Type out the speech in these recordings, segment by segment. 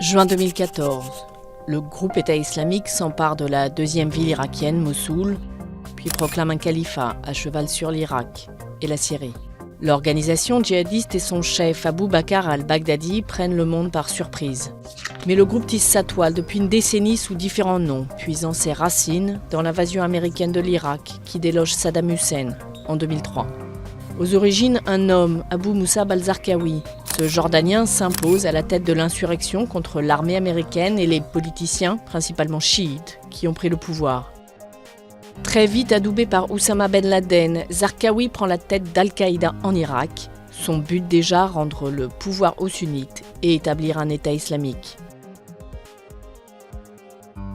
Juin 2014. Le groupe État islamique s'empare de la deuxième ville irakienne, Mossoul, puis proclame un califat à cheval sur l'Irak et la Syrie. L'organisation djihadiste et son chef Abou Bakr al-Baghdadi prennent le monde par surprise. Mais le groupe tisse sa toile depuis une décennie sous différents noms, puisant ses racines dans l'invasion américaine de l'Irak qui déloge Saddam Hussein en 2003. Aux origines, un homme, Abou Musab al-Zarqawi, ce Jordanien s'impose à la tête de l'insurrection contre l'armée américaine et les politiciens, principalement chiites, qui ont pris le pouvoir. Très vite adoubé par Oussama Ben Laden, Zarqawi prend la tête d'Al-Qaïda en Irak. Son but déjà, rendre le pouvoir aux sunnites et établir un État islamique.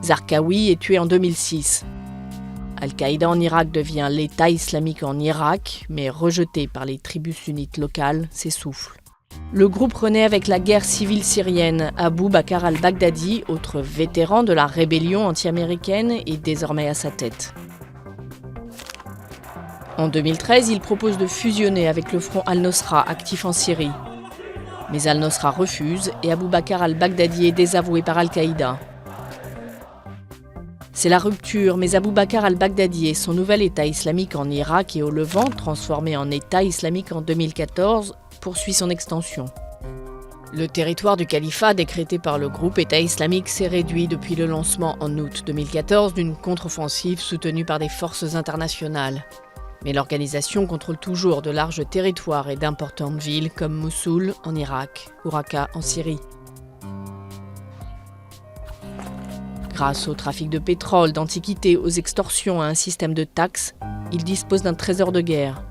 Zarqawi est tué en 2006. Al-Qaïda en Irak devient l'État islamique en Irak, mais rejeté par les tribus sunnites locales, s'essouffle. Le groupe renaît avec la guerre civile syrienne. Abou Bakr al-Baghdadi, autre vétéran de la rébellion anti-américaine, est désormais à sa tête. En 2013, il propose de fusionner avec le front Al-Nosra, actif en Syrie. Mais Al-Nosra refuse et Abou Bakr al-Baghdadi est désavoué par Al-Qaïda. C'est la rupture, mais Abou Bakr al-Baghdadi et son nouvel État islamique en Irak et au Levant, transformé en État islamique en 2014, poursuit son extension. Le territoire du califat décrété par le groupe État islamique s'est réduit depuis le lancement en août 2014 d'une contre-offensive soutenue par des forces internationales. Mais l'organisation contrôle toujours de larges territoires et d'importantes villes comme Mossoul en Irak ou Raqqa en Syrie. Grâce au trafic de pétrole, d'antiquités, aux extorsions, à un système de taxes, il dispose d'un trésor de guerre.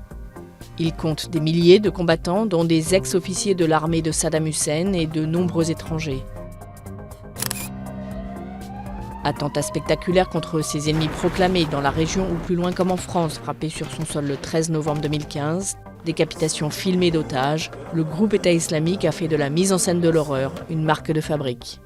Il compte des milliers de combattants, dont des ex-officiers de l'armée de Saddam Hussein et de nombreux étrangers. Attentats spectaculaires contre ses ennemis proclamés dans la région ou plus loin comme en France, frappé sur son sol le 13 novembre 2015, décapitation filmée d'otages, le groupe État islamique a fait de la mise en scène de l'horreur une marque de fabrique.